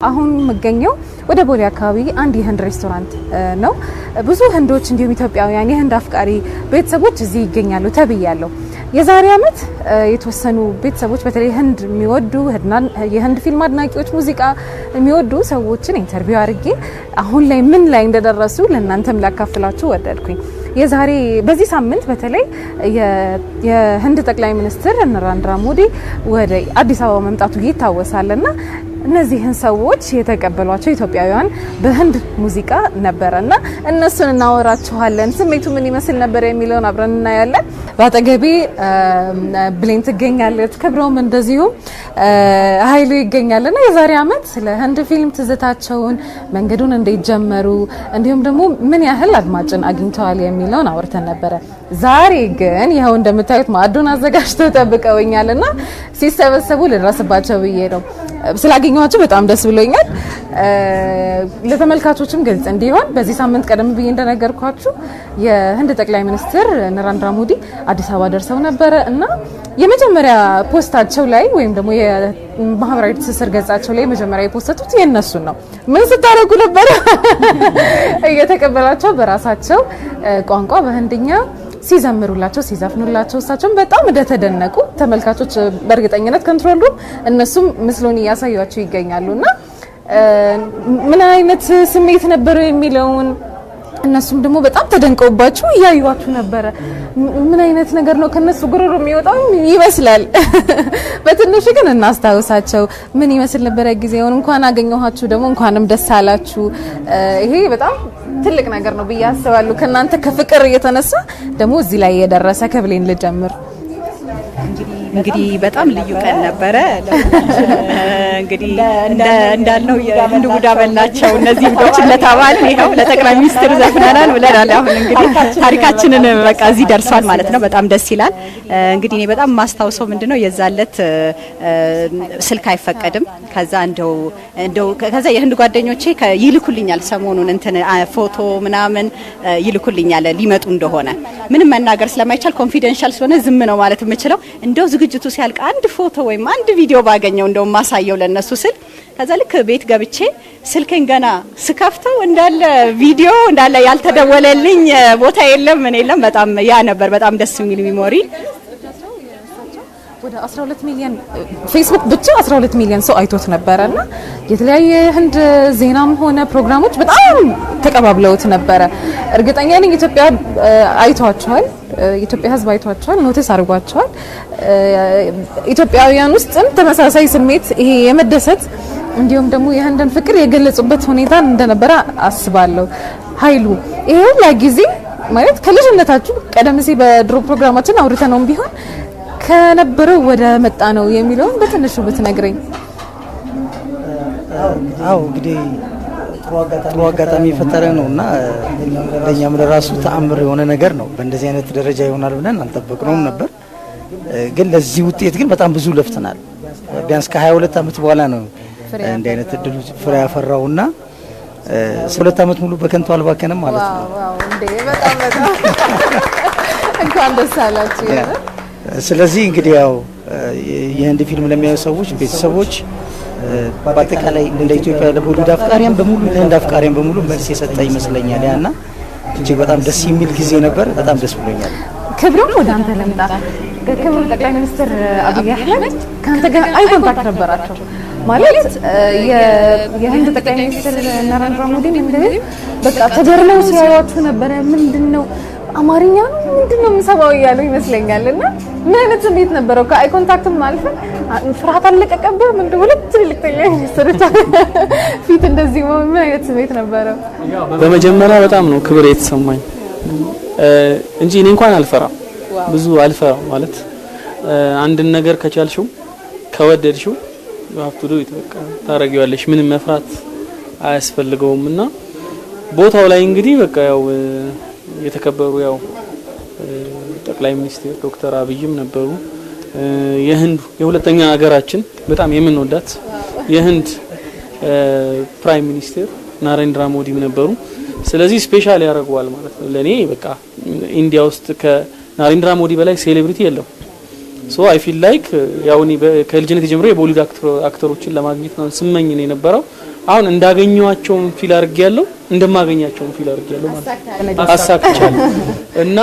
አሁን መገኘው ወደ ቦሌ አካባቢ አንድ የህንድ ሬስቶራንት ነው። ብዙ ህንዶች እንዲሁም ኢትዮጵያውያን የህንድ አፍቃሪ ቤተሰቦች እዚህ ይገኛሉ ተብያለሁ። የዛሬ አመት የተወሰኑ ቤተሰቦች በተለይ ህንድ የሚወዱ የህንድ ፊልም አድናቂዎች፣ ሙዚቃ የሚወዱ ሰዎችን ኢንተርቪው አድርጌ አሁን ላይ ምን ላይ እንደደረሱ ለእናንተም ላካፍላችሁ ወደድኩኝ። የዛሬ በዚህ ሳምንት በተለይ የህንድ ጠቅላይ ሚኒስትር ናሬንድራ ሞዲ ወደ አዲስ አበባ መምጣቱ ይታወሳልና እነዚህን ሰዎች የተቀበሏቸው ኢትዮጵያውያን በህንድ ሙዚቃ ነበርና እነሱን እናወራችኋለን። ስሜቱ ምን ይመስል ነበር የሚለውን አብረን እናያለን። በአጠገቤ ብሌን ትገኛለች፣ ክብሮም እንደዚሁ ኃይሉ ይገኛልና የዛሬ አመት ስለ ህንድ ፊልም ትዝታቸውን፣ መንገዱን እንዴት ጀመሩ፣ እንዲሁም ደግሞ ምን ያህል አድማጭን አግኝተዋል የሚለውን አውርተን ነበረ። ዛሬ ግን ይኸው እንደምታዩት ማዕዱን አዘጋጅተው ጠብቀውኛልና ሲሰበሰቡ ልድረስባቸው ብዬ ነው። ስላገኘኋቸው በጣም ደስ ብሎኛል። ለተመልካቾችም ግልጽ እንዲሆን በዚህ ሳምንት ቀደም ብዬ እንደነገርኳችሁ የህንድ ጠቅላይ ሚኒስትር ናሬንድራ ሞዲ አዲስ አበባ ደርሰው ነበረ እና የመጀመሪያ ፖስታቸው ላይ ወይም ደግሞ የማህበራዊ ትስስር ገጻቸው ላይ መጀመሪያ የፖስተቱት የነሱን ነው። ምን ስታደርጉ ነበር? እየተቀበላቸው በራሳቸው ቋንቋ በህንድኛ ሲዘምሩላቸው ሲዘፍኑላቸው እሳቸውም በጣም እንደተደነቁ ተመልካቾች በእርግጠኝነት ኮንትሮል ሩም እነሱም ምስሉን እያሳዩአቸው ይገኛሉና ምን አይነት ስሜት ነበረው የሚለውን እነሱም ደግሞ በጣም ተደንቀውባችሁ እያዩዋችሁ ነበረ። ምን አይነት ነገር ነው ከነሱ ጉሮሮ የሚወጣው ይመስላል። በትንሹ ግን እናስታውሳቸው ምን ይመስል ነበረ ጊዜውን። እንኳን አገኘኋችሁ፣ ደግሞ እንኳንም ደስ አላችሁ። ይሄ በጣም ትልቅ ነገር ነው ብዬ አስባለሁ። ከናንተ ከፍቅር እየተነሳ ደግሞ እዚህ ላይ የደረሰ ከብሌን ልጀምር። እንግዲህ በጣም ልዩ ቀን ነበረ። እንግዲህ እንዳልነው የህንድ ጉዳ በላቸው እነዚህ ልጆች ለታባል ይሄው ለጠቅላይ ሚኒስትር ዘፍነናል ብለናል። አሁን እንግዲህ ታሪካችንን በቃ እዚህ ደርሷል ማለት ነው። በጣም ደስ ይላል። እንግዲህ እኔ በጣም ማስታውሰው ምንድነው የዛለት ስልክ አይፈቀድም። ከዛ እንደው ከዛ የህንድ ጓደኞቼ ይልኩልኛል ሰሞኑን እንትን ፎቶ ምናምን ይልኩልኛል ሊመጡ እንደሆነ ምንም መናገር ስለማይቻል ኮንፊደንሻል ስለሆነ ዝም ነው ማለት የምችለው። እንደው ዝግጅቱ ሲያልቅ አንድ ፎቶ ወይም አንድ ቪዲዮ ባገኘው እንደው ማሳየው ለነሱ ስል ከዛ ልክ ቤት ገብቼ ስልኬን ገና ስከፍተው እንዳለ ቪዲዮ እንዳለ ያልተደወለልኝ ቦታ የለም ምን የለም። በጣም ያ ነበር በጣም ደስ የሚል ሚሞሪ። ወደ 12 ሚሊዮን ፌስቡክ ብቻ 12 ሚሊዮን ሰው አይቶት ነበርና የተለያየ ህንድ ዜናም ሆነ ፕሮግራሞች በጣም ተቀባብለውት ነበረ። እርግጠኛ ነኝ ኢትዮጵያ አይቷቸዋል፣ ኢትዮጵያ ህዝብ አይቷቸዋል፣ ኖቲስ አድርጓቸዋል። ኢትዮጵያውያን ውስጥም ተመሳሳይ ስሜት ይሄ የመደሰት እንዲሁም ደግሞ የህንድን ፍቅር የገለጹበት ሁኔታ እንደነበረ አስባለሁ። ኃይሉ ይሄ ለጊዜ ማለት ከልጅነታችሁ ቀደም ሲል በድሮ ፕሮግራማችን አውርተነውም ቢሆን ከነበረው ወደ መጣ ነው የሚለውን በትንሹ ብትነግረኝ። አው እንግዲህ ጥሩ አጋጣሚ የፈጠረ ነውና ለኛም ለራሱ ተአምር የሆነ ነገር ነው። በእንደዚህ አይነት ደረጃ ይሆናል ብለን አልጠበቅነውም ነበር። ግን ለዚህ ውጤት ግን በጣም ብዙ ለፍተናል። ቢያንስ ከ22 አመት በኋላ ነው እንዲህ አይነት እድሉ ፍሬ ያፈራውና 2 አመት ሙሉ በከንቱ አልባከነም ማለት ነው። ዋው እንዴ! በጣም እንኳን ደስ አላችሁ። ስለዚህ እንግዲህ ያው የህንድ ፊልም ለሚያዩ ሰዎች ቤተሰቦች በአጠቃላይ እንደ ኢትዮጵያ ለቦሊውድ አፍቃሪያን በሙሉ ለህንድ አፍቃሪያን በሙሉ መልስ የሰጠ ይመስለኛል። ያና እጅግ በጣም ደስ የሚል ጊዜ ነበር። በጣም ደስ ብሎኛል። ክብሩም ወደ አንተ ለምጣ። ክብሩ ጠቅላይ ሚኒስትር አብይ አህመድ ካንተ ጋር አይ ኮንታክት ነበራቸው ማለት የህንድ ጠቅላይ ሚኒስትር ናሬንድራ ሞዲ እንደዚህ በቃ ተገርመው ሲያዩአችሁ ነበረ። ምንድነው አማርኛ ነው ምንድነው የምሰማው እያሉ ይመስለኛልና ምን አይነት ስሜት ነበረው? ከአይ ኮንታክትም አልፈ ፍርሃት አለቀቀብህ? ምን እንደው ሁለት ትልቅ ጠቅላይ ሚኒስትሮች ፊት እንደዚህ ምን አይነት ስሜት ነበረው? በመጀመሪያ በጣም ነው ክብር የተሰማኝ እንጂ እኔ እንኳን አልፈራም፣ ብዙ አልፈራም ማለት አንድን ነገር ከቻልሽው ከወደድሽው ሀብቱ ይተካ ታረጊዋለሽ። ምንም መፍራት አያስፈልገውምና ቦታው ላይ እንግዲህ በቃ ያው የተከበሩ ያው ጠቅላይ ሚኒስትር ዶክተር አብይም ነበሩ። የህንድ የሁለተኛ ሀገራችን በጣም የምንወዳት የህንድ ፕራይም ሚኒስትር ናሬንድራ ሞዲም ነበሩ። ስለዚህ ስፔሻል ያደርገዋል ማለት ነው ለኔ። በቃ ኢንዲያ ውስጥ ከናሬንድራ ሞዲ በላይ ሴሌብሪቲ የለም። ሶ አይ ፊል ላይክ ያው እኔ ከልጅነት ጀምሮ የቦሊውድ አክተሮችን ለማግኘት ነው ስመኝ ነው የነበረው። አሁን እንዳገኘዋቸውም ፊል አድርጌያለሁ እንደማገኛቸውም ፊል አድርጌያለሁ ማለት አሳክቻለሁ። እና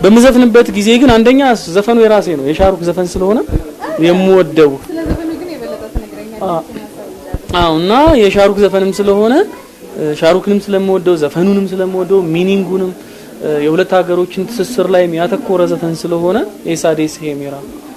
በመዘፍንበት ጊዜ ግን አንደኛ ዘፈኑ የራሴ ነው የሻሩክ ዘፈን ስለሆነ የምወደው እና የሻሩክ ዘፈንም ስለሆነ ሻሩክንም ስለምወደው ዘፈኑንም ስለምወደው ሚኒንጉንም የሁለት ሀገሮችን ትስስር ላይ ያተኮረ ዘፈን ስለሆነ ኤሳዴስ ሄሜራ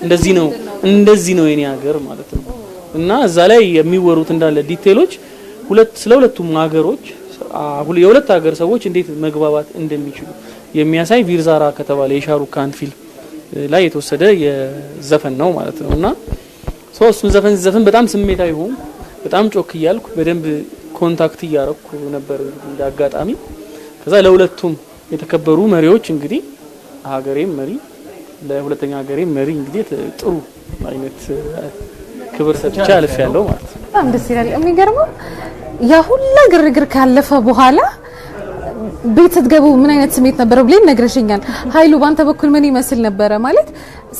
እንደዚህ ነው የኔ ሀገር ማለት ነው። እና እዛ ላይ የሚወሩት እንዳለ ዲቴሎች ስለ ሁለቱም ሀገሮች የሁለት ሀገር ሰዎች እንዴት መግባባት እንደሚችሉ የሚያሳይ ቪርዛራ ከተባለ የሻሩክ ካን ፊልም ላይ የተወሰደ የዘፈን ነው ማለት ነው። እና እሱን ዘፈን በጣም ስሜታዊ ሆንኩ፣ በጣም ጮክ እያልኩ በደንብ ኮንታክት እያረኩ ነበር እንዳጋጣሚ። ከዛ ለሁለቱም የተከበሩ መሪዎች እንግዲህ ሀገሬም መሪ ለሁለተኛ ሀገሬም መሪ እንግዲህ ጥሩ አይነት ክብር ሰጥቼ አልፍ ያለው ማለት ነው። በጣም ደስ ይላል። የሚገርመው ያ ሁላ ግርግር ካለፈ በኋላ ቤት ስትገቡ ምን አይነት ስሜት ነበረ ብለን ነግረሽኛል። ኃይሉ ባንተ በኩል ምን ይመስል ነበረ? ማለት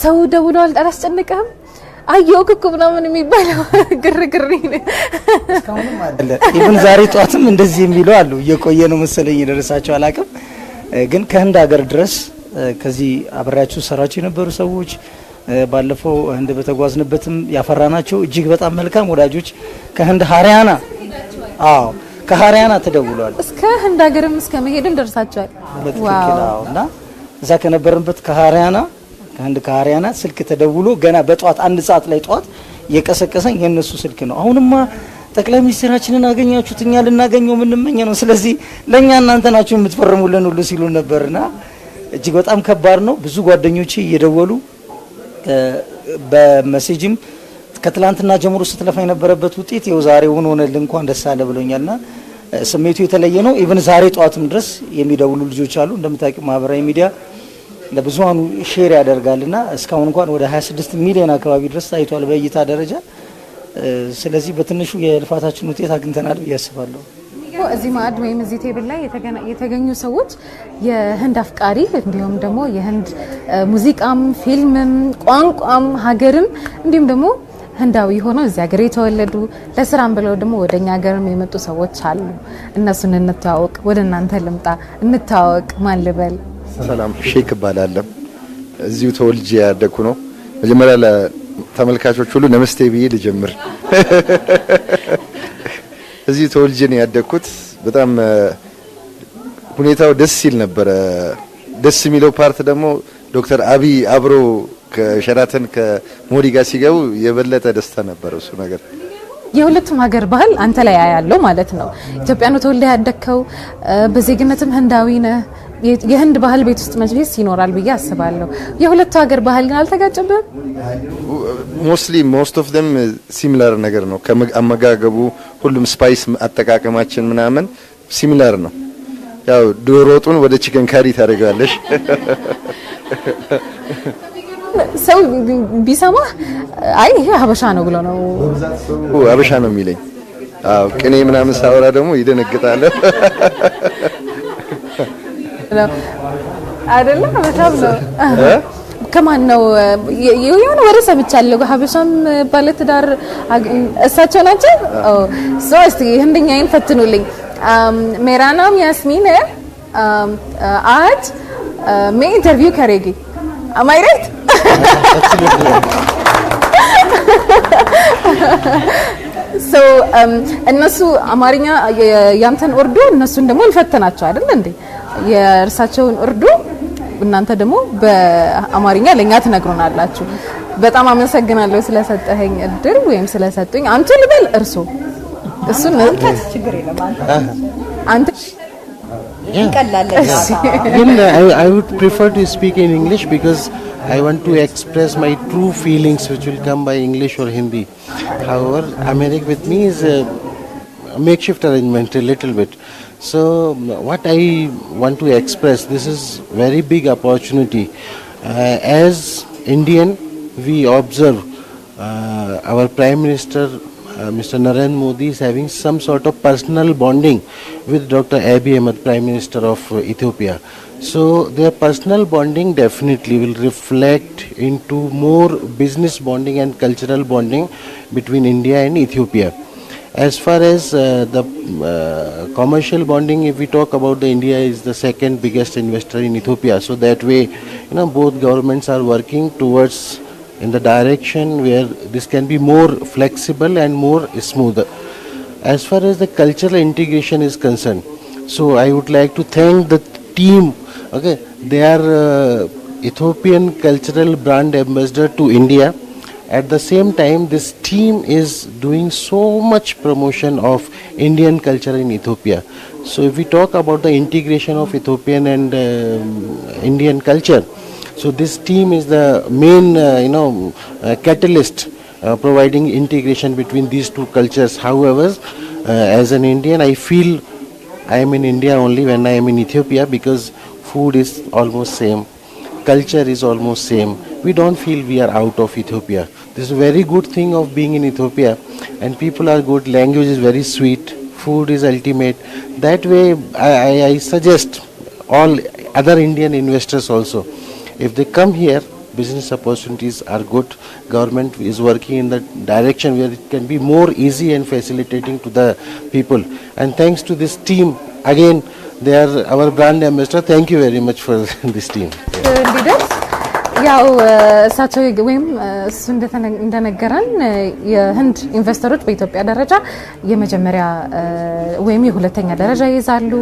ሰው ደውሏል አላስጨነቀህም? አየው እኮ ምናምን የሚባለው ግርግር ነው። እስካሁንም አይደለ ኢቭን ዛሬ ጧትም እንደዚህ የሚለው አሉ። እየቆየ ነው መሰለኝ ደረሳቸው አላውቅም። ግን ከህንድ ሀገር ድረስ ከዚህ አብራችሁ ሰራችሁ የነበሩ ሰዎች ባለፈው ህንድ በተጓዝንበትም ያፈራናቸው እጅግ በጣም መልካም ወዳጆች ከህንድ ሃሪያና ከሃሪያና ተደውሏል። እስከ ህንድ ሀገርም እስከ መሄድም ደርሳቸዋል። ዋው! እና እዛ ከነበርንበት ከህንድ ከሃሪያና ስልክ ተደውሎ ገና በጧት 1 ሰዓት ላይ ጧት የቀሰቀሰኝ የነሱ ስልክ ነው። አሁንማ ጠቅላይ ሚኒስትራችንን አገኛችሁት እኛ ልናገኘው ምንመኘ ነው። ስለዚህ ለኛ እናንተ ናችሁ የምትፈርሙልን ሁሉ ሲሉ ነበርና እጅግ በጣም ከባድ ነው። ብዙ ጓደኞቼ እየደወሉ በሜሴጅም ከትላንትና ጀምሮ ስትለፋ የነበረበት ውጤት ይኸው ዛሬ ሆነልህ እንኳን ደስ አለ ብሎኛልና ስሜቱ የተለየ ነው። ኢቭን ዛሬ ጧትም ድረስ የሚደውሉ ልጆች አሉ። እንደምታውቂው ማህበራዊ ሚዲያ ለብዙሃኑ ሼር ያደርጋልና እስካሁን እንኳን ወደ 26 ሚሊዮን አካባቢ ድረስ ታይቷል በእይታ ደረጃ። ስለዚህ በትንሹ የልፋታችን ውጤት አግኝተናል ብዬ አስባለሁ። እዚህ ማዕድ ወይም እዚህ ቴብል ላይ የተገኙ ሰዎች የህንድ አፍቃሪ እንዲሁም ደግሞ የህንድ ሙዚቃም፣ ፊልምም፣ ቋንቋም፣ ሀገርም እንዲሁም ደግሞ ህንዳዊ ሆነው እዚህ ሀገር የተወለዱ ለስራም ብለው ደግሞ ወደኛ ሀገርም የመጡ ሰዎች አሉ። እነሱን እንተዋወቅ። ወደ እናንተ ልምጣ፣ እንተዋወቅ። ማን ልበል? ሰላም ሼክ እባላለሁ። እዚሁ ተወልጄ ያደኩ ነው። መጀመሪያ ለተመልካቾች ሁሉ ነመስቴ ብዬ ልጀምር። እዚሁ ተወልጄ ነው ያደኩት። በጣም ሁኔታው ደስ ይል ነበረ። ደስ የሚለው ፓርት ደግሞ ዶክተር አብይ አብሮ ከሸራተን ከሞዲ ጋር ሲገቡ የበለጠ ደስታ ነበር እሱ ነገር። የሁለቱም ሀገር ባህል አንተ ላይ ያለው ማለት ነው። ኢትዮጵያ ነው ተወልደ ያደከው፣ በዜግነትም ህንዳዊ ነህ። የህንድ ባህል ቤት ውስጥ መጅሊስ ይኖራል ብዬ አስባለሁ። የሁለቱ ሀገር ባህል ግን አልተጋጨብህም? ሞስት ኦፍ them ሲሚላር ነገር ነው። ከአመጋገቡ ሁሉም ስፓይስ አጠቃቀማችን ምናምን ሲሚላር ነው። ያው ዶሮ ወጡን ወደ ቺከን ካሪ ታደርጋለሽ። ሰው ቢሰማ አይ ይሄ ሀበሻ ነው ብሎ ነው ሀበሻ ነው የሚለኝ። አዎ ቅኔ ምናምን ሳወራ ደግሞ ይደነግጣል። አይደለም በጣም ነው። ከማን ነው የሆነ ወሬ ሰምቻለሁ። ሀበሻም ባለትዳር እሳቸው ናቸው። እስቲ ህንድኛዬን ፈትኑልኝ። ሜራ ናም ያስሚን है आज मैं इंटरव्यू करेगी am I right? so እነሱ አማርኛ ያንተን ኡርዱ እነሱን ደግሞ እንፈተናቸው አይደል እንዴ? የእርሳቸውን ኡርዱ እናንተ ደግሞ በአማርኛ ለኛ ትነግሩናላችሁ። በጣም አመሰግናለሁ ስለሰጠኸኝ እድል ወይም ስለሰጡኝ። አንተ ልበል እርሶ እሱን ችግር የለም አንተ I would prefer to speak in English because I want to express my true feelings which will come by English or Hindi. However, America with me is a makeshift arrangement a little bit. So what I want to express, this is very big opportunity. As Indian, we observe our Prime Minister Mr. Narendra Modi is having some sort of personal bonding with Dr. Abiy Ahmed, Prime Minister of Ethiopia. So their personal bonding definitely will reflect into more business bonding and cultural bonding between India and Ethiopia. As far as the commercial bonding, if we talk about India is the second biggest investor in Ethiopia. So that way, both governments are working towards in the direction where this can be more flexible and more smoother. As far as the cultural integration is concerned, so I would like to thank the team. Okay, they are Ethiopian cultural brand ambassador to India. At the same time, this team is doing so much promotion of Indian culture in Ethiopia. So if we talk about the integration of Ethiopian and Indian culture, so this team is the main catalyst providing integration between these two cultures. However, as an Indian, I feel I am in India only when I am in Ethiopia, because food is almost same, culture is almost same. We don't feel we are out of Ethiopia. This is a very good thing of being in Ethiopia, and people are good, language is very sweet, food is ultimate. That way I suggest all other Indian investors also, if they come here, business opportunities are good. Government is working in the direction where it can be more easy and facilitating to the people. And thanks to this team, again, they are our brand ambassador. Thank you very much for this team. ያው እሳቸው ወይም እሱ እንደነገረን የህንድ ኢንቨስተሮች በኢትዮጵያ ደረጃ የመጀመሪያ ወይም የሁለተኛ ደረጃ ይይዛሉ።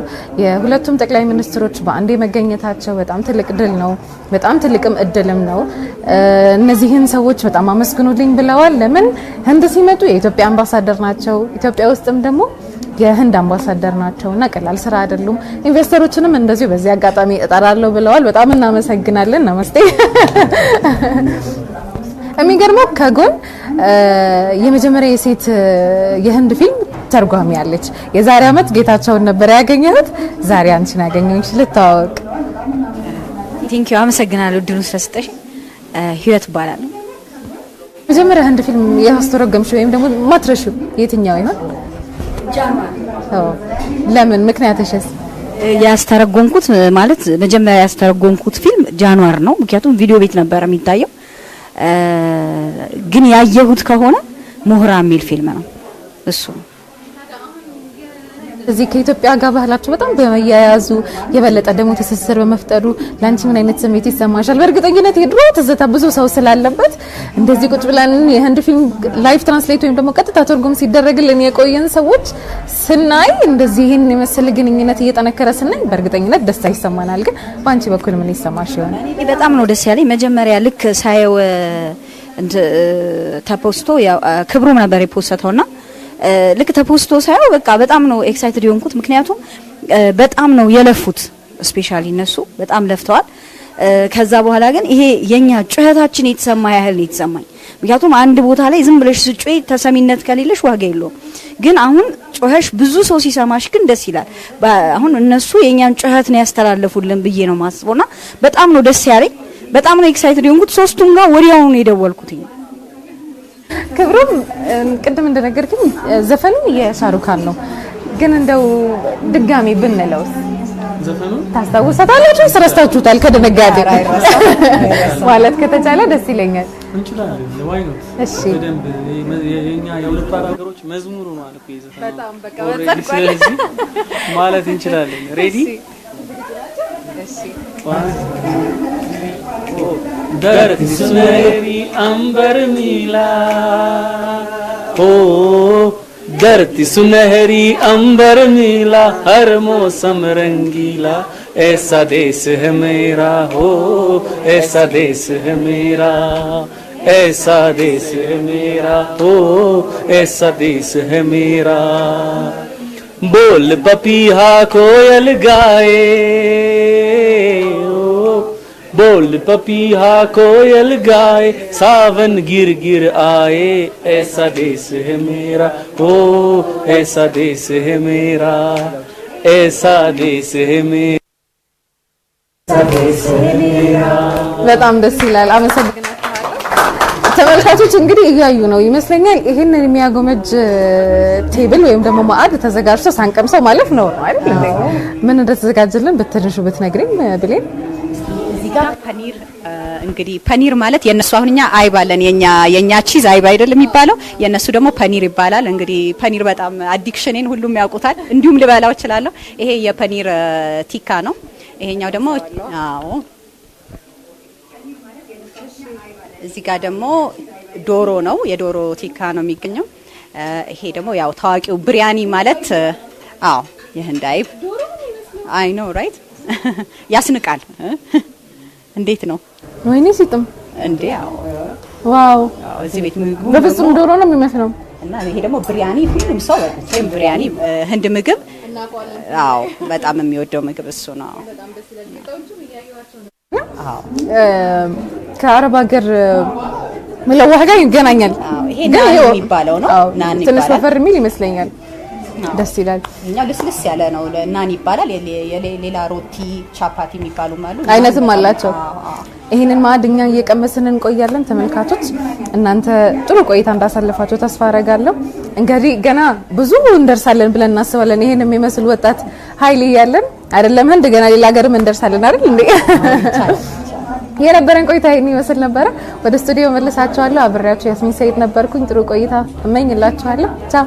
የሁለቱም ጠቅላይ ሚኒስትሮች በአንዴ መገኘታቸው በጣም ትልቅ ድል ነው፣ በጣም ትልቅም እድልም ነው። እነዚህን ሰዎች በጣም አመስግኑልኝ ብለዋል። ለምን ህንድ ሲመጡ የኢትዮጵያ አምባሳደር ናቸው፣ ኢትዮጵያ ውስጥም ደግሞ የህንድ አምባሳደር ናቸውና ቀላል ስራ አይደሉም። ኢንቨስተሮችንም እንደዚሁ በዚህ አጋጣሚ እጠራለሁ ብለዋል። በጣም እናመሰግናለን። ነመስቴ። የሚገርመው ከጎን የመጀመሪያ የሴት የህንድ ፊልም ተርጓሚ ያለች የዛሬ አመት ጌታቸውን ነበር ያገኘሁት፣ ዛሬ አንቺን ያገኘሁሽ። ልታወቅ ቲንኪው አመሰግናለሁ እድሉን ስለሰጠሽ። ህይወት ይባላል። መጀመሪያ ህንድ ፊልም ያስተረጎምሽ ወይም ደግሞ ማትረሹ የትኛው ይሆን? ለምን ምክንያትሽስ? ያስተረጎምኩት ማለት መጀመሪያ ያስተረጎምኩት ፊልም ጃንዋር ነው። ምክንያቱም ቪዲዮ ቤት ነበር የሚታየው። ግን ያየሁት ከሆነ ሞህራ የሚል ፊልም ነው እሱ። እዚህ ከኢትዮጵያ ጋር ባህላችሁ በጣም በመያያዙ የበለጠ ደግሞ ትስስር በመፍጠሩ ላንቺ ምን አይነት ስሜት ይሰማሻል? በእርግጠኝነት የድሮ ትዝታ ብዙ ሰው ስላለበት እንደዚህ ቁጭ ብለን የህንድ ፊልም ላይቭ ትራንስሌት ወይም ደግሞ ቀጥታ ትርጉም ሲደረግልን የቆየን ሰዎች ስናይ እንደዚህ ይሄን የመሰለ ግንኙነት እየጠነከረ ስናይ በእርግጠኝነት ደስታ ይሰማናል። ግን በአንቺ በኩል ምን ይሰማሽ ይሆን? እኔ በጣም ነው ደስ ያለኝ። መጀመሪያ ልክ ሳየው ተፖስቶ ያው ክብሩም ነበር የፖስተውና ልክ ተፖስቶ ሳይው በቃ በጣም ነው ኤክሳይትድ የሆንኩት። ምክንያቱም በጣም ነው የለፉት፣ ስፔሻሊ እነሱ በጣም ለፍተዋል። ከዛ በኋላ ግን ይሄ የኛ ጩኸታችን የተሰማ ያህል ነው የተሰማኝ። ምክንያቱም አንድ ቦታ ላይ ዝም ብለሽ ስጮይ ተሰሚነት ከሌለሽ ዋጋ የለውም። ግን አሁን ጮኸሽ ብዙ ሰው ሲሰማሽ ግን ደስ ይላል። አሁን እነሱ የኛን ጩኸት ነው ያስተላለፉልን ብዬ ነው ማስበውና በጣም ነው ደስ ያለኝ። በጣም ነው ኤክሳይትድ የሆንኩት። ሶስቱም ጋር ወዲያው ነው የደወልኩት። ክብሩም ቅድም እንደነገርኩኝ ዘፈኑ የሻሩካን ነው። ግን እንደው ድጋሚ ብንለውስ ዘፈኑ ታስታውሳታላችሁ? ስረስታችሁታል? ከደነጋዴ ማለት ከተቻለ ደስ ይለኛል። እንችላለን። ዋይ ነው? እሺ በደንብ የኛ የሁለቱ ሀገሮች መዝሙሩ ነው አልኩ ይዘፈኑ በጣም በቃ ስለዚህ ማለት እንችላለን። ሬዲ? እሺ धरती सुनहरी अंबर नीला हो, धरती सुनहरी अंबर नीला, हर मौसम रंगीला, ऐसा देश है मेरा हो, ऐसा देश है मेरा, ऐसा देश है मेरा हो, ऐसा देश है मेरा। बोल पपीहा कोयल गाए, बोल पपीहा कोयल गाए, सावन गिर गिर आए, ऐसा देश है मेरा ओ, ऐसा देश है मेरा, ऐसा देश है मेरा, ऐसा देश है मेरा। በጣም ደስ ይላል። አመሰግናለሁ። ተመልካቾች እንግዲህ እያዩ ነው ይመስለኛል። ይሄንን የሚያጎመጅ ቴብል ወይም ደግሞ ማዕድ ተዘጋጅቶ ሳንቀምሰው ማለፍ ነው አይደል? ምን እንደተዘጋጀልን በትንሹ ብትነግሪኝ ብሌን። እዚህ ጋር ፐኒር እንግዲህ ፐኒር ማለት የነሱ አሁን እኛ አይብ አለን የኛ ቺዝ አይብ አይደለም የሚባለው የነሱ ደግሞ ፐኒር ይባላል። እንግዲህ ፐኒር በጣም አዲክሽኔን ሁሉም ያውቁታል። እንዲሁም ልበላው እችላለሁ። ይሄ የፐኒር ቲካ ነው። ይሄኛው ደግሞ አዎ እዚህ ጋር ደግሞ ዶሮ ነው። የዶሮ ቲካ ነው የሚገኘው። ይሄ ደግሞ ያው ታዋቂው ብሪያኒ ማለት አዎ የህንድ አይብ አይ ኖ ራይት ያስንቃል። እንዴት ነው ወይኔ ሲጥም እንዴ? አዎ ዋው እዚህ ቤት ምግቡ በፍጹም ዶሮ ነው የሚመስለው። እና ይሄ ደግሞ ብሪያኒ ሁሉም ሰው ወይም ብሪያኒ ህንድ ምግብ አዎ በጣም የሚወደው ምግብ እሱ ነው። አዎ ከአረብ ሀገር መለዋህ ጋር ይገናኛል። ይሄ ናን የሚባለው ነው። ናን ይባላል። ትንሽ ወፈር የሚል ይመስለኛል። ደስ ይላል። እኛው ልስልስ ያለ ነው ናን ይባላል። ሌላ ሮቲ ቻፓቲ የሚባሉ ማለት አይነትም አላቸው። ይሄንን ማዕድ እኛ እየቀመስን እንቆያለን። ተመልካቾች እናንተ ጥሩ ቆይታ እንዳሳለፋችሁ ተስፋ አረጋለሁ። እንግዲህ ገና ብዙ እንደርሳለን ብለን እናስባለን። ይሄን የሚመስል ወጣት ኃይል እያለን አይደለም ህንድ ገና ሌላ ሀገርም እንደርሳለን አይደል እንዴ? የነበረን ቆይታ ይሄን ይመስል ነበረ። ወደ ስቱዲዮ መልሳችኋለሁ። አብሬያችሁ ያስሚን ሰይድ ነበርኩኝ። ጥሩ ቆይታ እመኝላችኋለሁ። ቻው